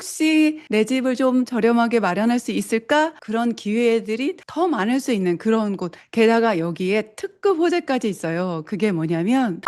혹시 내 집을 좀 저렴하게 마련할 수 있을까? 그런 기회들이 더 많을 수 있는 그런 곳. 게다가 여기에 특급 호재까지 있어요. 그게 뭐냐면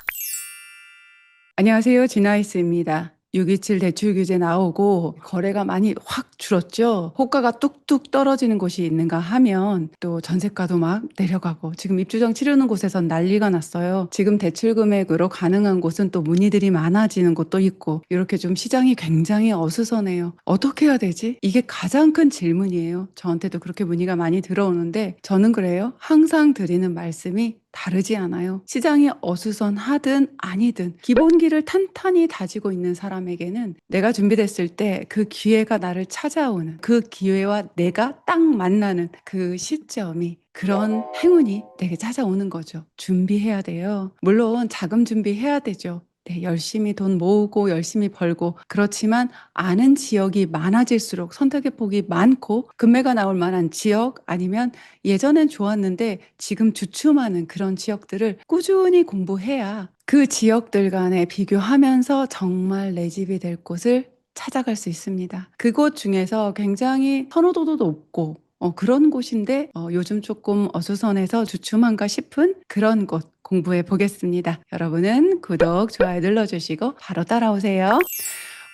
안녕하세요. 진아이스입니다. 627 대출 규제 나오고 거래가 많이 확 줄었죠. 호가가 뚝뚝 떨어지는 곳이 있는가 하면 또 전세가도 막 내려가고 지금 입주정 치르는 곳에선 난리가 났어요. 지금 대출 금액으로 가능한 곳은 또 문의들이 많아지는 곳도 있고 이렇게 좀 시장이 굉장히 어수선해요. 어떻게 해야 되지? 이게 가장 큰 질문이에요. 저한테도 그렇게 문의가 많이 들어오는데 저는 그래요. 항상 드리는 말씀이 다르지 않아요. 시장이 어수선하든 아니든 기본기를 탄탄히 다지고 있는 사람에게는 내가 준비됐을 때 그 기회가 나를 찾아오는 그 기회와 내가 딱 만나는 그 시점이 그런 행운이 내게 찾아오는 거죠. 준비해야 돼요. 물론 자금 준비해야 되죠. 네, 열심히 돈 모으고 열심히 벌고 그렇지만 아는 지역이 많아질수록 선택의 폭이 많고 금매가 나올 만한 지역 아니면 예전엔 좋았는데 지금 주춤하는 그런 지역들을 꾸준히 공부해야 그 지역들 간에 비교하면서 정말 내 집이 될 곳을 찾아갈 수 있습니다. 그곳 중에서 굉장히 선호도도 높고 그런 곳인데 요즘 조금 어수선해서 주춤한가 싶은 그런 곳 공부해 보겠습니다. 여러분은 구독, 좋아요 눌러주시고 바로 따라오세요.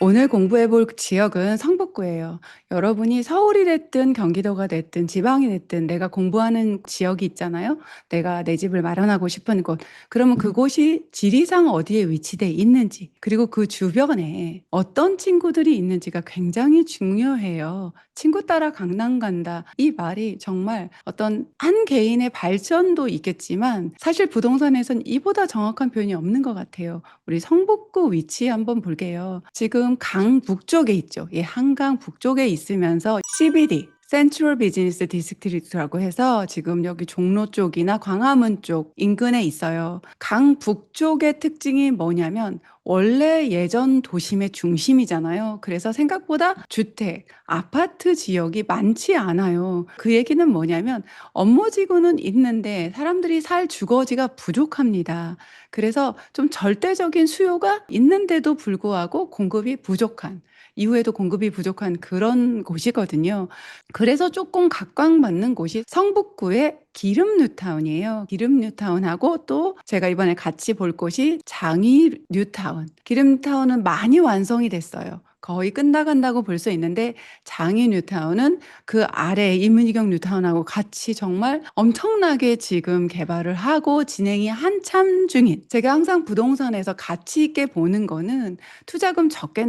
오늘 공부해 볼 지역은 성북구예요. 여러분이 서울이 됐든 경기도가 됐든 지방이 됐든 내가 공부하는 지역이 있잖아요. 내가 내 집을 마련하고 싶은 곳. 그러면 그곳이 지리상 어디에 위치돼 있는지, 그리고 그 주변에 어떤 친구들이 있는지가 굉장히 중요해요. 친구 따라 강남 간다. 이 말이 정말 어떤 한 개인의 발전도 있겠지만 사실 부동산에선 이보다 정확한 표현이 없는 것 같아요. 우리 성북구 위치 한번 볼게요. 지금 강 북쪽에 있죠. 예, 한강 북쪽에 있으면서 CBD, 센트럴 비즈니스 디스트릭트라고 해서 지금 여기 종로 쪽이나 광화문 쪽 인근에 있어요. 강 북쪽의 특징이 뭐냐면 원래 예전 도심의 중심이잖아요. 그래서 생각보다 주택, 아파트 지역이 많지 않아요. 그 얘기는 뭐냐면 업무지구는 있는데 사람들이 살 주거지가 부족합니다. 그래서 좀 절대적인 수요가 있는데도 불구하고 공급이 부족한, 이후에도 공급이 부족한 그런 곳이거든요. 그래서 조금 각광받는 곳이 성북구의 기름 뉴타운이에요. 기름 뉴타운하고 또 제가 이번에 같이 볼 곳이 장위 뉴타운. 기름 뉴타운은 많이 완성이 됐어요. 거의 끝나간다고 볼 수 있는데 장위 뉴타운은 그 아래 이문희경 뉴타운하고 같이 정말 엄청나게 지금 개발을 하고 진행이 한참 중인, 제가 항상 부동산에서 가치 있게 보는 거는 투자금 적게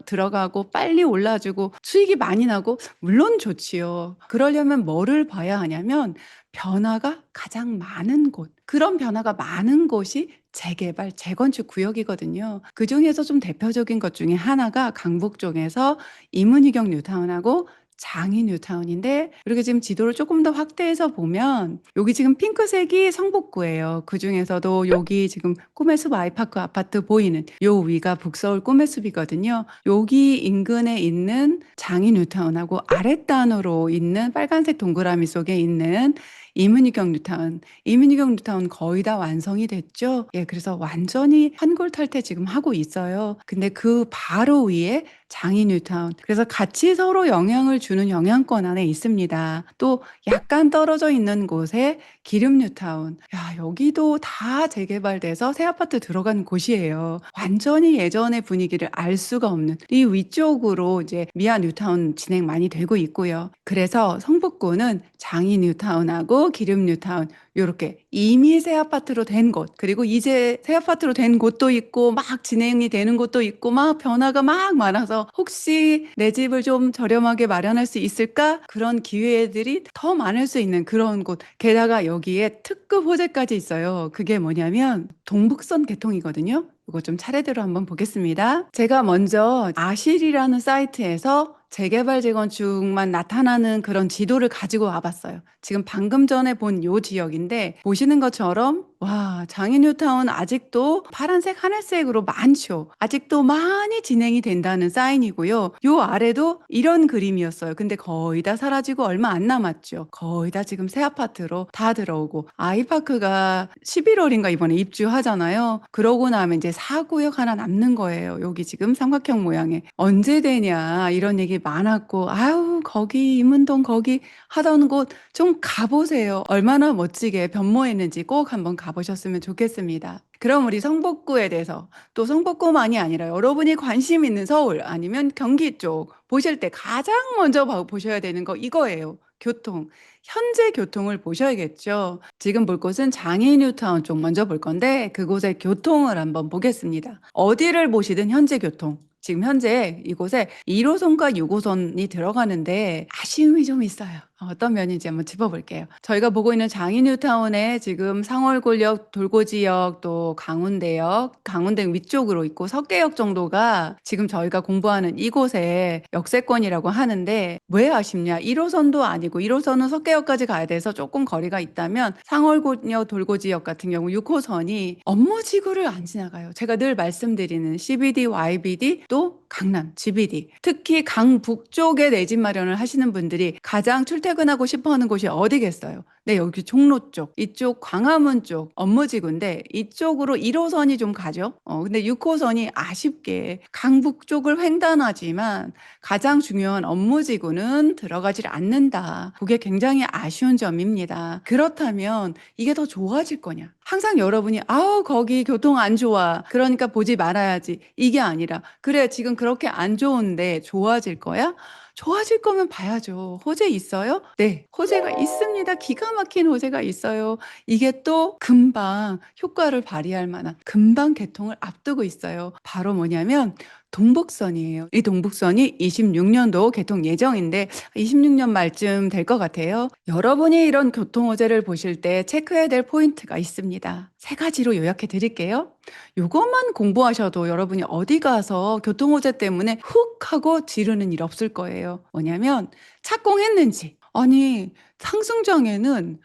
들어가고 빨리 올라주고 수익이 많이 나고 물론 좋지요. 그러려면 뭐를 봐야 하냐면 변화가 가장 많은 곳, 그런 변화가 많은 곳이 재개발, 재건축 구역이거든요. 그 중에서 좀 대표적인 것 중에 하나가 강북 쪽에서 이문희경 뉴타운하고 장위 뉴타운인데 이렇게 지금 지도를 조금 더 확대해서 보면 여기 지금 핑크색이 성북구예요. 그 중에서도 여기 지금 꿈의 숲 아이파크 아파트 보이는 요 위가 북서울 꿈의 숲이거든요. 여기 인근에 있는 장위 뉴타운하고 아랫단으로 있는 빨간색 동그라미 속에 있는 이문희경 뉴타운. 이문희경 뉴타운 거의 다 완성이 됐죠. 예, 그래서 완전히 환골탈태 지금 하고 있어요. 근데 그 바로 위에 장위 뉴타운. 그래서 같이 서로 영향을 주는 영향권 안에 있습니다. 또 약간 떨어져 있는 곳에 기름 뉴타운. 야, 여기도 다 재개발돼서 새 아파트 들어간 곳이에요. 완전히 예전의 분위기를 알 수가 없는, 이 위쪽으로 이제 미아 뉴타운 진행 많이 되고 있고요. 그래서 성북구는 장위 뉴타운하고 기름 뉴타운 요렇게 이미 새 아파트로 된 곳, 그리고 이제 새 아파트로 된 곳도 있고 막 진행이 되는 곳도 있고 막 변화가 막 많아서 혹시 내 집을 좀 저렴하게 마련할 수 있을까? 그런 기회들이 더 많을 수 있는 그런 곳. 게다가 여기에 특급 호재까지 있어요. 그게 뭐냐면 동북선 개통이거든요. 이거 좀 차례대로 한번 보겠습니다. 제가 먼저 아실이라는 사이트에서 재개발 재건축만 나타나는 그런 지도를 가지고 와봤어요. 지금 방금 전에 본 요 지역인데 보시는 것처럼 와, 장인뉴타운 아직도 파란색, 하늘색으로 많죠. 아직도 많이 진행이 된다는 사인이고요. 요 아래도 이런 그림이었어요. 근데 거의 다 사라지고 얼마 안 남았죠. 거의 다 지금 새 아파트로 다 들어오고 아이파크가 11월인가 이번에 입주하잖아요. 그러고 나면 이제 4구역 하나 남는 거예요. 여기 지금 삼각형 모양의 언제 되냐 이런 얘기 많았고 아유 거기 인문동 거기 하던 곳 좀 가보세요. 얼마나 멋지게 변모했는지 꼭 한번 가보셨으면 좋겠습니다. 그럼 우리 성북구에 대해서 또 성북구만이 아니라 여러분이 관심 있는 서울 아니면 경기 쪽 보실 때 가장 먼저 보셔야 되는 거 이거예요. 교통. 현재 교통을 보셔야겠죠. 지금 볼 곳은 장애인뉴타운 쪽 먼저 볼 건데 그곳의 교통을 한번 보겠습니다. 어디를 보시든 현재 교통. 지금 현재 이곳에 1호선과 6호선이 들어가는데 아쉬움이 좀 있어요. 어떤 면인지 한번 짚어볼게요. 저희가 보고 있는 장인뉴타운에 지금 상월골역, 돌고지역, 또 강운대역, 강운대 위쪽으로 있고 석계역 정도가 지금 저희가 공부하는 이곳에 역세권이라고 하는데 왜 아쉽냐? 1호선도 아니고 1호선은 석계역까지 가야 돼서 조금 거리가 있다면 상월골역, 돌고지역 같은 경우 6호선이 업무지구를 안 지나가요. 제가 늘 말씀드리는 CBD, YBD 또 강남, GBD 특히 강북 쪽에 내 집 마련을 하시는 분들이 가장 출퇴근하고 싶어 하는 곳이 어디겠어요? 네, 여기 종로 쪽, 이쪽 광화문 쪽 업무지구인데 이쪽으로 1호선이 좀 가죠. 근데 6호선이 아쉽게 강북 쪽을 횡단하지만 가장 중요한 업무지구는 들어가질 않는다. 그게 굉장히 아쉬운 점입니다. 그렇다면 이게 더 좋아질 거냐? 항상 여러분이 아우 거기 교통 안 좋아. 그러니까 보지 말아야지. 이게 아니라 그래 지금 그렇게 안 좋은데 좋아질 거야? 좋아질 거면 봐야죠. 호재 있어요? 네, 호재가 있습니다. 기가 막힌 호재가 있어요. 이게 또 금방 효과를 발휘할 만한 금방 개통을 앞두고 있어요. 바로 뭐냐면 동북선이에요. 이 동북선이 26년도 개통 예정인데 26년 말쯤 될 것 같아요. 여러분이 이런 교통 호재를 보실 때 체크해야 될 포인트가 있습니다. 세 가지로 요약해 드릴게요. 요것만 공부하셔도 여러분이 어디 가서 교통 호재 때문에 훅 하고 지르는 일 없을 거예요. 뭐냐면 착공했는지. 아니 상승장에는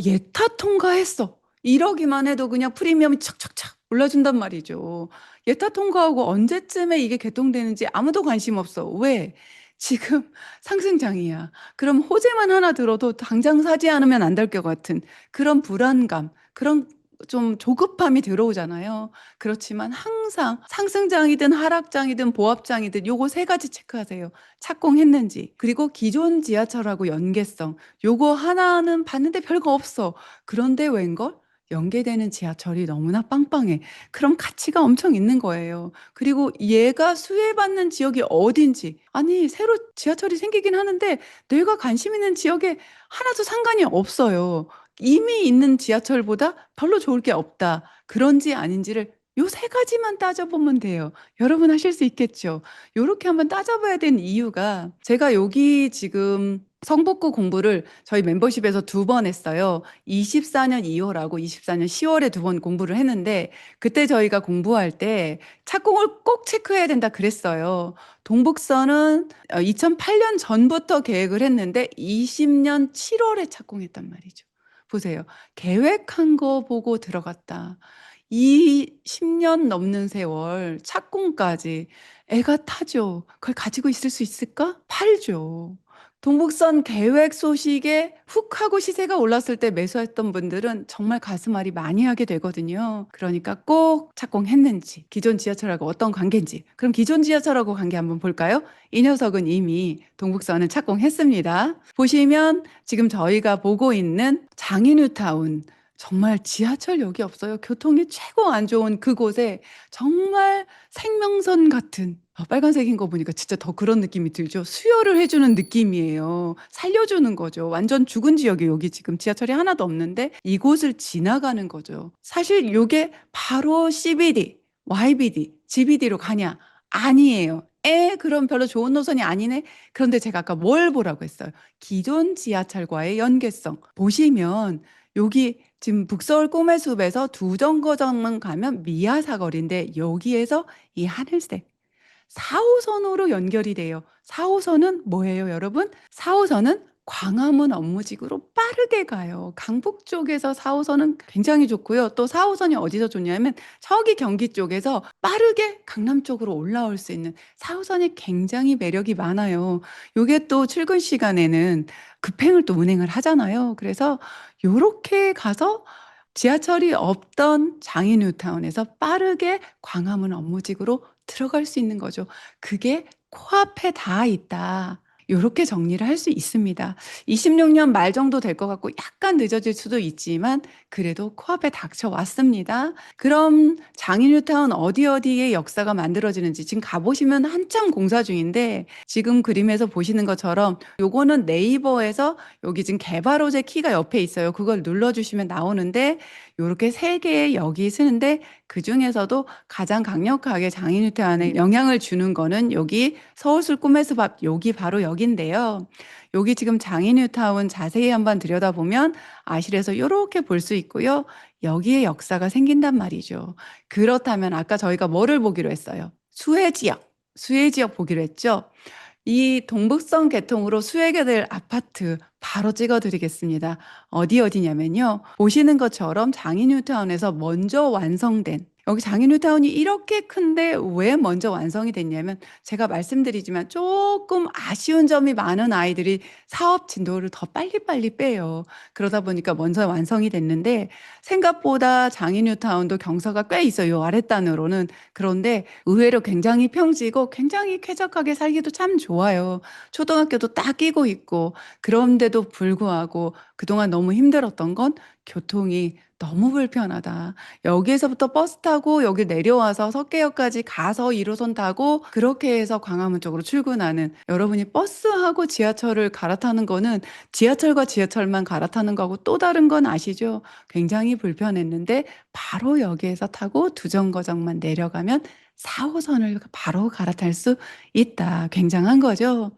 예타 통과했어. 이러기만 해도 그냥 프리미엄이 착착착 올라준단 말이죠. 예타 통과하고 언제쯤에 이게 개통되는지 아무도 관심 없어. 왜? 지금 상승장이야. 그럼 호재만 하나 들어도 당장 사지 않으면 안 될 것 같은 그런 불안감, 그런 좀 조급함이 들어오잖아요. 그렇지만 항상 상승장이든 하락장이든 보합장이든 요거 세 가지 체크하세요. 착공했는지, 그리고 기존 지하철하고 연계성. 요거 하나는 봤는데 별거 없어. 그런데 웬걸? 연계되는 지하철이 너무나 빵빵해. 그럼 가치가 엄청 있는 거예요. 그리고 얘가 수혜받는 지역이 어딘지. 아니, 새로 지하철이 생기긴 하는데 내가 관심 있는 지역에 하나도 상관이 없어요. 이미 있는 지하철보다 별로 좋을 게 없다. 그런지 아닌지를 요 세 가지만 따져보면 돼요. 여러분 하실 수 있겠죠? 요렇게 한번 따져봐야 되는 이유가 제가 여기 지금 성북구 공부를 저희 멤버십에서 2번 했어요. 24년 2월하고 24년 10월에 2번 공부를 했는데 그때 저희가 공부할 때 착공을 꼭 체크해야 된다 그랬어요. 동북선은 2008년 전부터 계획을 했는데 20년 7월에 착공했단 말이죠. 보세요. 계획한 거 보고 들어갔다. 이 10년 넘는 세월 착공까지 애가 타죠. 그걸 가지고 있을 수 있을까? 팔죠. 동북선 계획 소식에 훅 하고 시세가 올랐을 때 매수했던 분들은 정말 가슴앓이 많이 하게 되거든요. 그러니까 꼭 착공했는지, 기존 지하철하고 어떤 관계인지. 그럼 기존 지하철하고 관계 한번 볼까요? 이 녀석은 이미 동북선은 착공했습니다. 보시면 지금 저희가 보고 있는 장인뉴타운 정말 지하철역이 없어요. 교통이 최고 안 좋은 그곳에 정말 생명선 같은 빨간색인 거 보니까 진짜 더 그런 느낌이 들죠. 수혈을 해주는 느낌이에요. 살려주는 거죠. 완전 죽은 지역이 여기 지금 지하철이 하나도 없는데 이곳을 지나가는 거죠. 사실 요게 바로 CBD, YBD, GBD로 가냐? 아니에요. 그럼 별로 좋은 노선이 아니네. 그런데 제가 아까 뭘 보라고 했어요. 기존 지하철과의 연계성. 보시면 여기 지금 북서울 꿈의 숲에서 두 정거장만 가면 미아 사거리인데 여기에서 이 하늘색 4호선으로 연결이 돼요. 4호선은 뭐예요, 여러분? 4호선은 광화문 업무지구로 빠르게 가요. 강북 쪽에서 4호선은 굉장히 좋고요. 또 4호선이 어디서 좋냐면 저기 경기 쪽에서 빠르게 강남 쪽으로 올라올 수 있는 4호선이 굉장히 매력이 많아요. 요게 또 출근 시간에는 급행을 또 운행을 하잖아요. 그래서 요렇게 가서 지하철이 없던 장인 뉴타운에서 빠르게 광화문 업무지구로 들어갈 수 있는 거죠. 그게 코앞에 다 있다. 요렇게 정리를 할 수 있습니다. 26년 말 정도 될 것 같고 약간 늦어질 수도 있지만 그래도 코앞에 닥쳐왔습니다. 그럼 장인뉴타운 어디에 역사가 만들어지는지 지금 가보시면 한참 공사 중인데 지금 그림에서 보시는 것처럼 요거는 네이버에서 여기 지금 개발 호재 키가 옆에 있어요. 그걸 눌러주시면 나오는데 요렇게 세 개의 역이 쓰는데 그중에서도 가장 강력하게 장인뉴타운에 영향을 주는 거는 여기 서울술 꿈의 숲 앞 여기 바로 여기인데요. 여기 지금 장인뉴타운 자세히 한번 들여다보면 아실에서 이렇게 볼 수 있고요. 여기에 역사가 생긴단 말이죠. 그렇다면 아까 저희가 뭐를 보기로 했어요? 수혜 지역. 수혜 지역 보기로 했죠. 이 동북선 개통으로 수혜가 될 아파트 바로 찍어드리겠습니다. 어디냐면요. 보시는 것처럼 장인뉴타운에서 먼저 완성된 여기 장인뉴타운이 이렇게 큰데 왜 먼저 완성이 됐냐면 제가 말씀드리지만 조금 아쉬운 점이 많은 아이들이 사업 진도를 더 빨리빨리 빼요. 그러다 보니까 먼저 완성이 됐는데 생각보다 장인뉴타운도 경사가 꽤 있어요. 아랫단으로는. 그런데 의외로 굉장히 평지고 굉장히 쾌적하게 살기도 참 좋아요. 초등학교도 딱 끼고 있고 그런데도 불구하고 그동안 너무 힘들었던 건 교통이 너무 불편하다. 여기에서부터 버스 타고 여기 내려와서 석계역까지 가서 1호선 타고 그렇게 해서 광화문 쪽으로 출근하는 여러분이 버스하고 지하철을 갈아타는 거는 지하철과 지하철만 갈아타는 거하고 또 다른 건 아시죠? 굉장히 불편했는데 바로 여기에서 타고 두 정거장만 내려가면 4호선을 바로 갈아탈 수 있다. 굉장한 거죠.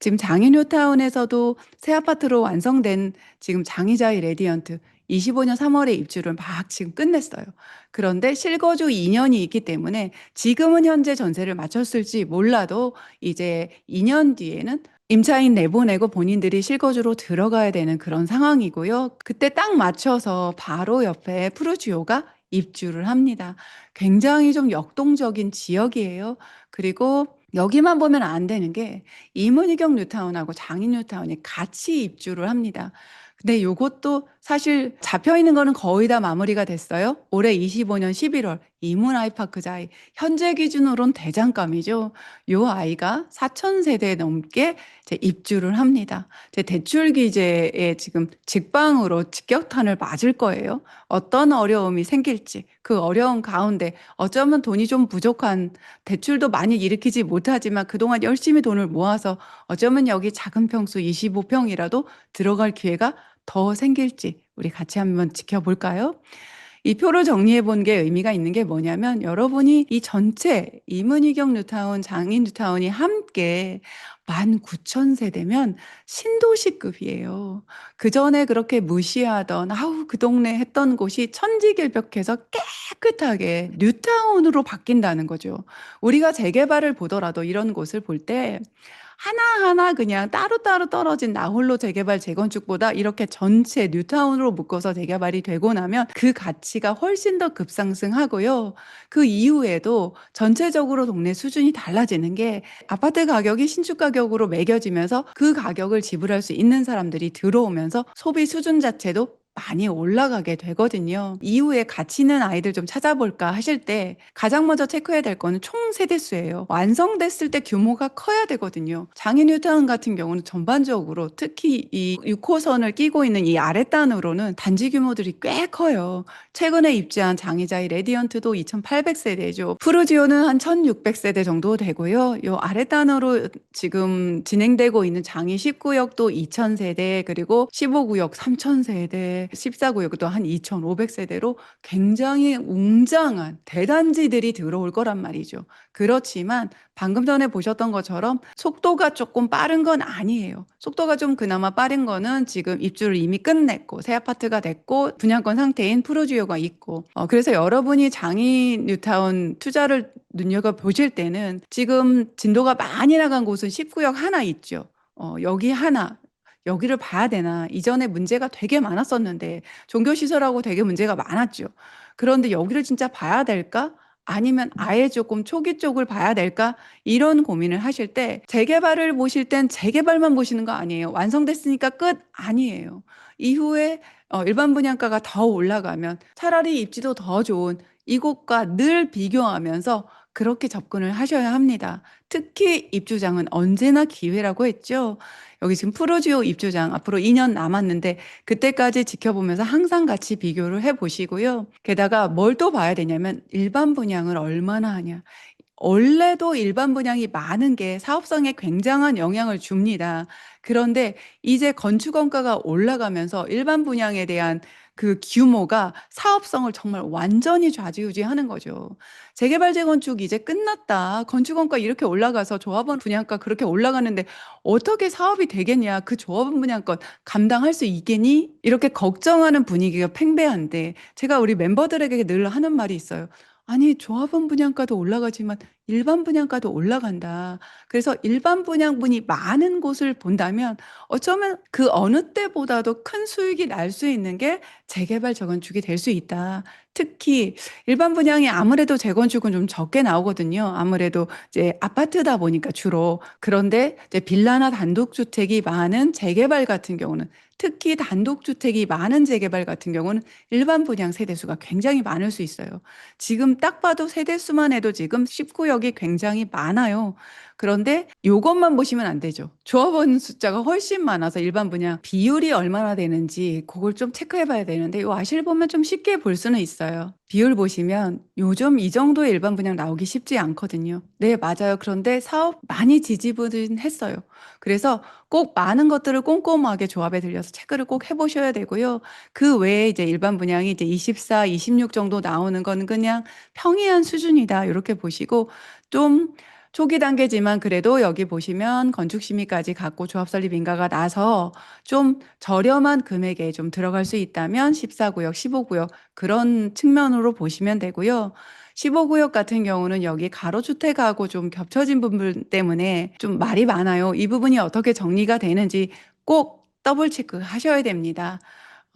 지금 장인뉴타운에서도 새 아파트로 완성된 지금 장희자이 레디언트 25년 3월에 입주를 막 지금 끝냈어요. 그런데 실거주 2년이 있기 때문에 지금은 현재 전세를 맞췄을지 몰라도 이제 2년 뒤에는 임차인 내보내고 본인들이 실거주로 들어가야 되는 그런 상황이고요. 그때 딱 맞춰서 바로 옆에 푸르지오가 입주를 합니다. 굉장히 좀 역동적인 지역이에요. 그리고 여기만 보면 안 되는 게 이문희경 뉴타운하고 장인 뉴타운이 같이 입주를 합니다. 근데 요것도 사실 잡혀 있는 거는 거의 다 마무리가 됐어요. 올해 25년 11월 이문 아이파크자이 현재 기준으로는 대장감이죠. 요 아이가 4,000세대 넘게 이제 입주를 합니다. 제 대출 규제에 지금 직방으로 직격탄을 맞을 거예요. 어떤 어려움이 생길지 그 어려운 가운데 어쩌면 돈이 좀 부족한 대출도 많이 일으키지 못하지만 그동안 열심히 돈을 모아서 어쩌면 여기 작은 평수 25평이라도 들어갈 기회가 더 생길지 우리 같이 한번 지켜볼까요? 이 표를 정리해 본 게 의미가 있는 게 뭐냐면 여러분이 이 전체 이문희경 뉴타운, 장인 뉴타운이 함께 19,000세대면 신도시급이에요. 그 전에 그렇게 무시하던 아우 그 동네 했던 곳이 천지길벽해서 깨끗하게 뉴타운으로 바뀐다는 거죠. 우리가 재개발을 보더라도 이런 곳을 볼 때 하나하나 그냥 따로따로 떨어진 나홀로 재개발 재건축보다 이렇게 전체 뉴타운으로 묶어서 재개발이 되고 나면 그 가치가 훨씬 더 급상승하고요. 그 이후에도 전체적으로 동네 수준이 달라지는 게 아파트 가격이 신축 가격으로 매겨지면서 그 가격을 지불할 수 있는 사람들이 들어오면서 소비 수준 자체도 많이 올라가게 되거든요. 이후에 가치 있는 아이들 좀 찾아볼까 하실 때 가장 먼저 체크해야 될 거는 총 세대수예요. 완성됐을 때 규모가 커야 되거든요. 장인 뉴타운 같은 경우는 전반적으로 특히 이 6호선을 끼고 있는 이 아랫단으로는 단지 규모들이 꽤 커요. 최근에 입주한 장희자이 레디언트도 2,800세대죠. 푸르지오는 한 1,600세대 정도 되고요. 요 아랫단으로 지금 진행되고 있는 장희 19역도 2,000세대 그리고 15구역 3,000세대 14구역도 한 2,500세대로 굉장히 웅장한 대단지들이 들어올 거란 말이죠. 그렇지만 방금 전에 보셨던 것처럼 속도가 조금 빠른 건 아니에요. 속도가 좀 그나마 빠른 거는 지금 입주를 이미 끝냈고 새 아파트가 됐고 분양권 상태인 푸르지오가 있고 그래서 여러분이 장인 뉴타운 투자를 눈여겨보실 때는 지금 진도가 많이 나간 곳은 10구역 하나 있죠. 여기 하나 여기를 봐야 되나? 이전에 문제가 되게 많았었는데 종교시설하고 되게 문제가 많았죠. 그런데 여기를 진짜 봐야 될까? 아니면 아예 조금 초기 쪽을 봐야 될까? 이런 고민을 하실 때 재개발을 보실 땐 재개발만 보시는 거 아니에요. 완성됐으니까 끝 아니에요. 이후에 일반 분양가가 더 올라가면 차라리 입지도 더 좋은 이곳과 늘 비교하면서 그렇게 접근을 하셔야 합니다. 특히 입주장은 언제나 기회라고 했죠. 여기 지금 프로지오 입주장 앞으로 2년 남았는데 그때까지 지켜보면서 항상 같이 비교를 해 보시고요. 게다가 뭘 또 봐야 되냐면 일반 분양을 얼마나 하냐. 원래도 일반 분양이 많은 게 사업성에 굉장한 영향을 줍니다. 그런데 이제 건축 원가가 올라가면서 일반 분양에 대한 그 규모가 사업성을 정말 완전히 좌지우지하는 거죠. 재개발 재건축 이제 끝났다. 건축 원가 이렇게 올라가서 조합원 분양가 그렇게 올라가는데 어떻게 사업이 되겠냐? 그 조합원 분양권 감당할 수 있겠니? 이렇게 걱정하는 분위기가 팽배한데 제가 우리 멤버들에게 늘 하는 말이 있어요. 아니, 조합원 분양가도 올라가지만 일반 분양가도 올라간다. 그래서 일반 분양분이 많은 곳을 본다면 어쩌면 그 어느 때보다도 큰 수익이 날 수 있는 게 재개발 재건축이 될 수 있다. 특히 일반 분양이 아무래도 재건축은 좀 적게 나오거든요. 아무래도 이제 아파트다 보니까 주로. 그런데 이제 빌라나 단독주택이 많은 재개발 같은 경우는 특히 단독주택이 많은 재개발 같은 경우는 일반 분양 세대수가 굉장히 많을 수 있어요. 지금 딱 봐도 세대수만 해도 지금 19역이 굉장히 많아요. 그런데 요것만 보시면 안 되죠. 조합원 숫자가 훨씬 많아서 일반 분양 비율이 얼마나 되는지 그걸 좀 체크해 봐야 되는데 요 아실 보면 좀 쉽게 볼 수는 있어요. 비율 보시면 요즘 이 정도의 일반 분양 나오기 쉽지 않거든요. 네, 맞아요. 그런데 사업 많이 지지부진했어요. 그래서 꼭 많은 것들을 꼼꼼하게 조합에 들려서 체크를 꼭 해보셔야 되고요. 그 외에 이제 일반 분양이 이제 24, 26 정도 나오는 거는 그냥 평이한 수준이다. 이렇게 보시고 좀 초기 단계지만 그래도 여기 보시면 건축 심의까지 갖고 조합 설립 인가가 나서 좀 저렴한 금액에 좀 들어갈 수 있다면 14구역, 15구역 그런 측면으로 보시면 되고요. 15구역 같은 경우는 여기 가로주택하고 좀 겹쳐진 부분 때문에 좀 말이 많아요. 이 부분이 어떻게 정리가 되는지 꼭 더블 체크 하셔야 됩니다.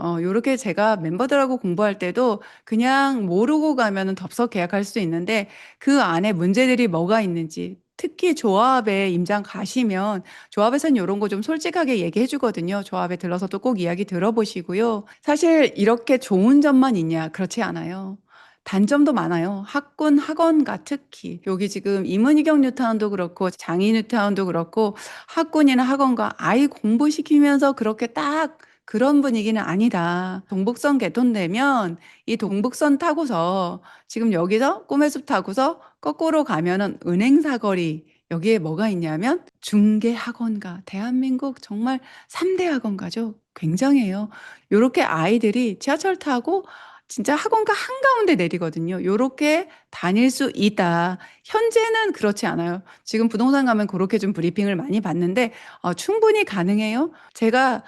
요렇게 제가 멤버들하고 공부할 때도 그냥 모르고 가면은 덥석 계약할 수 있는데 그 안에 문제들이 뭐가 있는지 특히 조합에 임장 가시면 조합에서는 요런 거 좀 솔직하게 얘기해 주거든요. 조합에 들러서도 꼭 이야기 들어보시고요. 사실 이렇게 좋은 점만 있냐? 그렇지 않아요. 단점도 많아요. 학군, 학원가 특히. 여기 지금 이문희경 뉴타운도 그렇고 장희 뉴타운도 그렇고 학군이나 학원가 아이 공부시키면서 그렇게 딱 그런 분위기는 아니다. 동북선 개통되면 이 동북선 타고서 지금 여기서 꿈의 숲 타고서 거꾸로 가면은 은행 사거리 여기에 뭐가 있냐면 중개 학원가 대한민국 정말 3대 학원가죠. 굉장해요. 요렇게 아이들이 지하철 타고 진짜 학원가 한가운데 내리거든요. 요렇게 다닐 수 있다. 현재는 그렇지 않아요. 지금 부동산 가면 그렇게 좀 브리핑을 많이 받는데 충분히 가능해요. 제가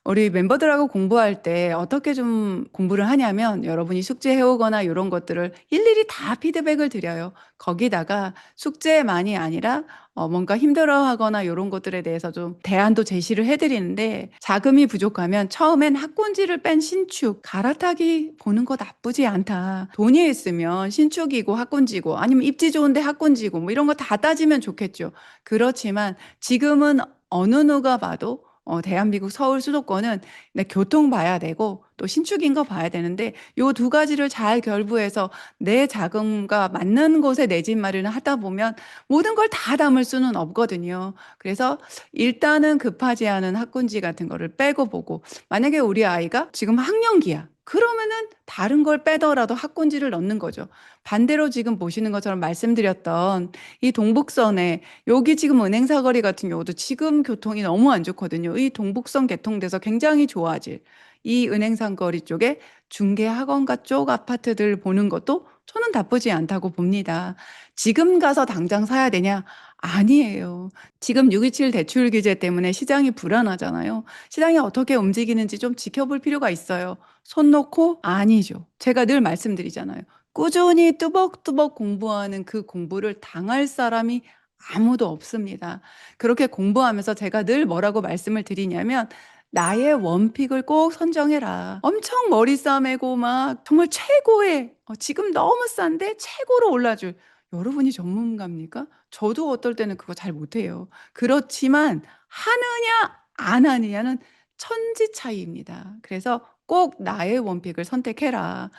우리 멤버들하고 공부할 때 어떻게 좀 공부를 하냐면 여러분이 숙제해 오거나 이런 것들을 일일이 다 피드백을 드려요. 거기다가 숙제만이 아니라 뭔가 힘들어하거나 이런 것들에 대해서 좀 대안도 제시를 해드리는데 자금이 부족하면 처음엔 학군지를 뺀 신축 갈아타기 보는 거 나쁘지 않다. 돈이 있으면 신축이고 학군지고 아니면 입지 좋은데 학군지고 뭐 이런 거 다 따지면 좋겠죠. 그렇지만 지금은 어느 누가 봐도 대한민국 서울 수도권은 내 교통 봐야 되고 또 신축인 거 봐야 되는데 요 두 가지를 잘 결부해서 내 자금과 맞는 곳에 내 집 마련을 하다 보면 모든 걸 다 담을 수는 없거든요. 그래서 일단은 급하지 않은 학군지 같은 거를 빼고 보고 만약에 우리 아이가 지금 학령기야. 그러면은 다른 걸 빼더라도 학군지를 넣는 거죠. 반대로 지금 보시는 것처럼 말씀드렸던 이 동북선에 여기 지금 은행사거리 같은 경우도 지금 교통이 너무 안 좋거든요. 이 동북선 개통돼서 굉장히 좋아질 이 은행사거리 쪽에 중개학원가 쪽 아파트들 보는 것도 저는 나쁘지 않다고 봅니다. 지금 가서 당장 사야 되냐? 아니에요. 지금 627 대출 규제 때문에 시장이 불안하잖아요. 시장이 어떻게 움직이는지 좀 지켜볼 필요가 있어요. 손 놓고? 아니죠. 제가 늘 말씀드리잖아요. 꾸준히 뚜벅뚜벅 공부하는 그 공부를 당할 사람이 아무도 없습니다. 그렇게 공부하면서 제가 늘 뭐라고 말씀을 드리냐면 나의 원픽을 꼭 선정해라. 엄청 머리 싸매고 막 정말 최고의 지금 너무 싼데 최고로 올라줄 여러분이 전문가입니까? 저도 어떨 때는 그거 잘 못해요. 그렇지만 하느냐 안 하느냐는 천지 차이입니다. 그래서 꼭 나의 원픽을 선택해라.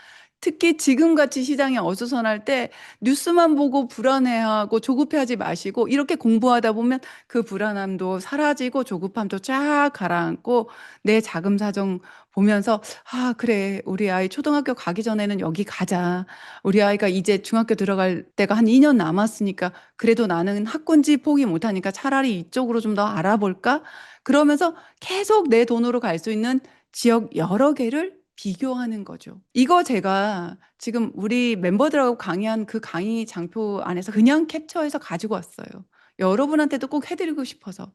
특히 지금같이 시장이 어수선할 때 뉴스만 보고 불안해하고 조급해하지 마시고 이렇게 공부하다 보면 그 불안함도 사라지고 조급함도 쫙 가라앉고 내 자금 사정 보면서 아, 그래. 우리 아이 초등학교 가기 전에는 여기 가자. 우리 아이가 이제 중학교 들어갈 때가 한 2년 남았으니까 그래도 나는 학군지 포기 못하니까 차라리 이쪽으로 좀 더 알아볼까? 그러면서 계속 내 돈으로 갈 수 있는 지역 여러 개를 비교하는 거죠. 이거 제가 지금 우리 멤버들하고 강의한 그 강의 장표 안에서 그냥 캡처해서 가지고 왔어요. 여러분한테도 꼭 해드리고 싶어서.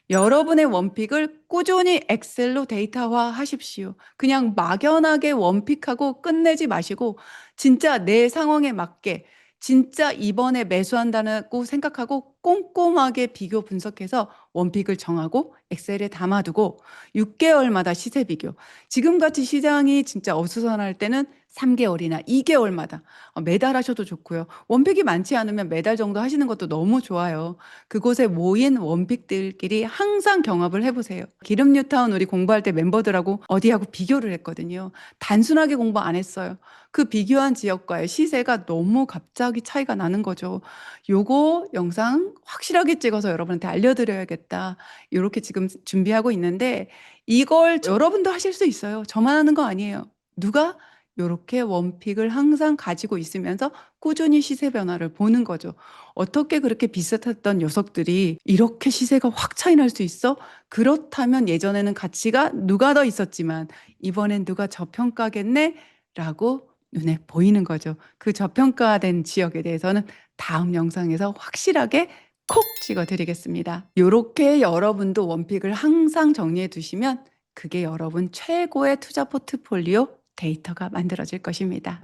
여러분의 원픽을 꾸준히 엑셀로 데이터화 하십시오. 그냥 막연하게 원픽하고 끝내지 마시고 진짜 내 상황에 맞게 진짜 이번에 매수한다고 생각하고 꼼꼼하게 비교 분석해서 원픽을 정하고 엑셀에 담아두고 6개월마다 시세 비교. 지금같이 시장이 진짜 어수선할 때는 3개월이나 2개월마다 매달 하셔도 좋고요. 원픽이 많지 않으면 매달 정도 하시는 것도 너무 좋아요. 그곳에 모인 원픽들끼리 항상 경합을 해보세요. 기름 뉴타운 우리 공부할 때 멤버들하고 어디하고 비교를 했거든요. 단순하게 공부 안 했어요. 그 비교한 지역과의 시세가 너무 갑자기 차이가 나는 거죠. 요거 영상 확실하게 찍어서 여러분한테 알려드려야겠다. 이렇게 지금 준비하고 있는데 이걸 여러분도 하실 수 있어요. 저만 하는 거 아니에요. 누가? 요렇게 원픽을 항상 가지고 있으면서 꾸준히 시세 변화를 보는 거죠. 어떻게 그렇게 비슷했던 녀석들이 이렇게 시세가 확 차이 날 수 있어? 그렇다면 예전에는 가치가 누가 더 있었지만 이번엔 누가 저평가겠네? 라고 눈에 보이는 거죠. 그 저평가된 지역에 대해서는 다음 영상에서 확실하게 콕 찍어 드리겠습니다. 이렇게 여러분도 원픽을 항상 정리해 두시면 그게 여러분 최고의 투자 포트폴리오 데이터가 만들어질 것입니다.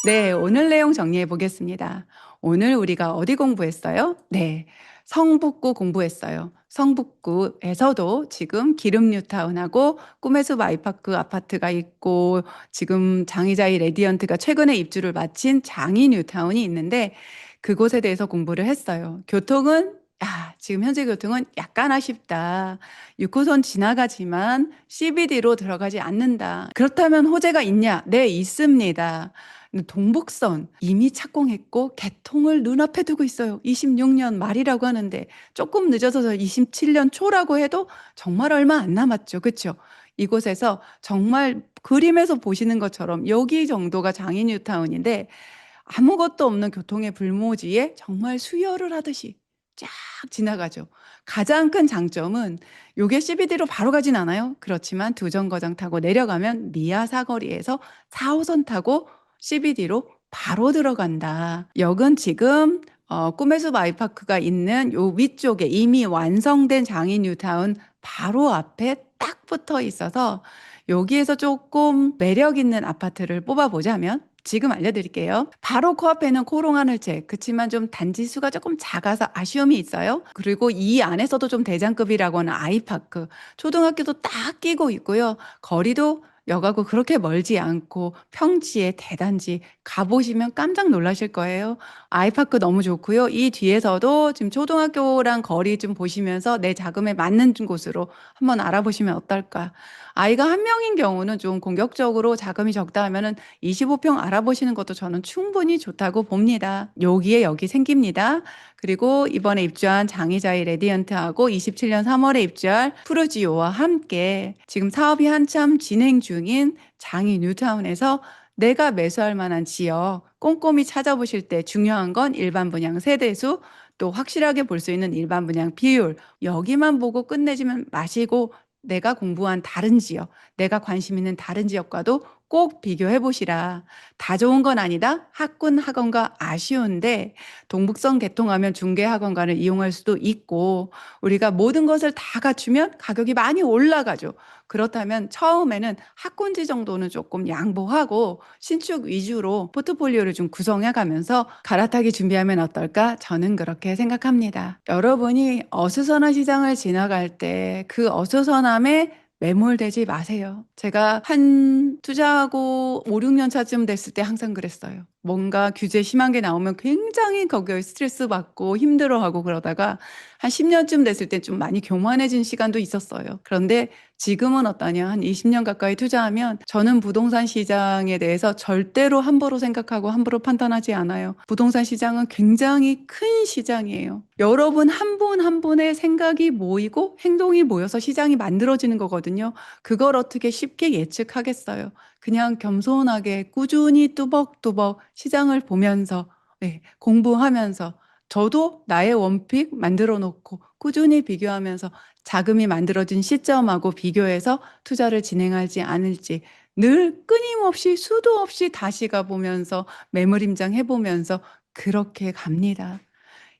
네, 오늘 내용 정리해 보겠습니다. 오늘 우리가 어디 공부했어요? 네, 성북구 공부했어요. 성북구에서도 지금 기름 뉴타운하고 꿈의 숲 아이파크 아파트가 있고 지금 장이자이 레디언트가 최근에 입주를 마친 장이 뉴타운이 있는데 그곳에 대해서 공부를 했어요. 교통은 지금 현재 교통은 약간 아쉽다. 6호선 지나가지만 CBD로 들어가지 않는다. 그렇다면 호재가 있냐? 네, 있습니다. 동북선 이미 착공했고 개통을 눈앞에 두고 있어요. 26년 말이라고 하는데 조금 늦어서 27년 초라고 해도 정말 얼마 안 남았죠. 그렇죠? 이곳에서 정말 그림에서 보시는 것처럼 여기 정도가 장인 뉴타운인데 아무것도 없는 교통의 불모지에 정말 수혈을 하듯이 쫙 지나가죠. 가장 큰 장점은 요게 CBD로 바로 가진 않아요. 그렇지만 두 정거장 타고 내려가면 미아 사거리에서 4호선 타고 CBD로 바로 들어간다. 역은 지금 꿈의 숲 아이파크가 있는 요 위쪽에 이미 완성된 장인 뉴타운 바로 앞에 딱 붙어 있어서 여기에서 조금 매력 있는 아파트를 뽑아보자면 지금 알려드릴게요. 바로 코앞에는 코롱하늘채. 그치만 좀 단지 수가 조금 작아서 아쉬움이 있어요. 그리고 이 안에서도 좀 대장급이라고 하는 아이파크. 초등학교도 딱 끼고 있고요. 거리도 역하고 그렇게 멀지 않고 평지에 대단지 가보시면 깜짝 놀라실 거예요. 아이파크 너무 좋고요. 이 뒤에서도 지금 초등학교랑 거리 좀 보시면서 내 자금에 맞는 곳으로 한번 알아보시면 어떨까. 아이가 한 명인 경우는 좀 공격적으로 자금이 적다 하면은 25평 알아보시는 것도 저는 충분히 좋다고 봅니다. 여기에 여기 생깁니다. 그리고 이번에 입주한 장이자이 레디언트하고 27년 3월에 입주할 푸르지오와 함께 지금 사업이 한참 진행 중인 장이 뉴타운에서 내가 매수할 만한 지역 꼼꼼히 찾아보실 때 중요한 건 일반 분양 세대수 또 확실하게 볼 수 있는 일반 분양 비율 여기만 보고 끝내지면 마시고 내가 공부한 다른 지역, 내가 관심 있는 다른 지역과도 꼭 비교해 보시라. 다 좋은 건 아니다. 학군 학원가 아쉬운데 동북선 개통하면 중개 학원가를 이용할 수도 있고 우리가 모든 것을 다 갖추면 가격이 많이 올라가죠. 그렇다면 처음에는 학군지 정도는 조금 양보하고 신축 위주로 포트폴리오를 좀 구성해 가면서 갈아타기 준비하면 어떨까? 저는 그렇게 생각합니다. 여러분이 어수선한 시장을 지나갈 때 그 어수선함에 매몰되지 마세요. 제가 한 투자하고 5, 6년 차쯤 됐을 때 항상 그랬어요. 뭔가 규제 심한 게 나오면 굉장히 거기에 스트레스 받고 힘들어하고 그러다가 한 10년쯤 됐을 때 좀 많이 교만해진 시간도 있었어요. 그런데 지금은 어떠냐? 한 20년 가까이 투자하면 저는 부동산 시장에 대해서 절대로 함부로 생각하고 함부로 판단하지 않아요. 부동산 시장은 굉장히 큰 시장이에요. 여러분 한 분 한 분의 생각이 모이고 행동이 모여서 시장이 만들어지는 거거든요. 그걸 어떻게 쉽게 예측하겠어요. 그냥 겸손하게 꾸준히 뚜벅뚜벅 시장을 보면서 공부하면서 저도 나의 원픽 만들어 놓고 꾸준히 비교하면서 자금이 만들어진 시점하고 비교해서 투자를 진행할지 않을지 늘 끊임없이 수도 없이 다시 가보면서 매물 임장 해보면서 그렇게 갑니다.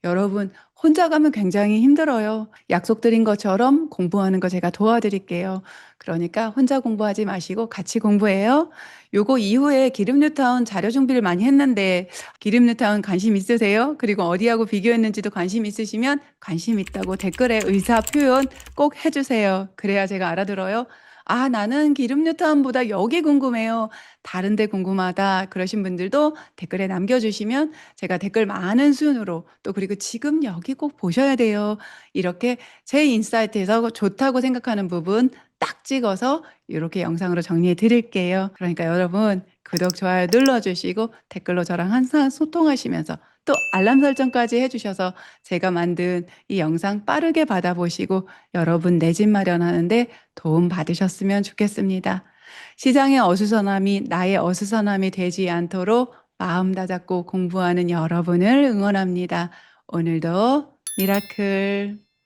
여러분, 혼자 가면 굉장히 힘들어요. 약속드린 것처럼 공부하는 거 제가 도와드릴게요. 그러니까 혼자 공부하지 마시고 같이 공부해요. 요거 이후에 기름 뉴타운 자료 준비를 많이 했는데 기름 뉴타운 관심 있으세요? 그리고 어디하고 비교했는지도 관심 있으시면 관심 있다고 댓글에 의사 표현 꼭 해주세요. 그래야 제가 알아들어요. 아, 나는 기름 뉴타운보다 여기 궁금해요. 다른 데 궁금하다. 그러신 분들도 댓글에 남겨주시면 제가 댓글 많은 순으로 또 그리고 지금 여기 꼭 보셔야 돼요. 이렇게 제 인사이트에서 좋다고 생각하는 부분 딱 찍어서 이렇게 영상으로 정리해 드릴게요. 그러니까 여러분 구독, 좋아요 눌러주시고 댓글로 저랑 항상 소통하시면서 또 알람 설정까지 해주셔서 제가 만든 이 영상 빠르게 받아보시고 여러분 내 집 마련하는데 도움 받으셨으면 좋겠습니다. 시장의 어수선함이 나의 어수선함이 되지 않도록 마음 다잡고 공부하는 여러분을 응원합니다. 오늘도 미라클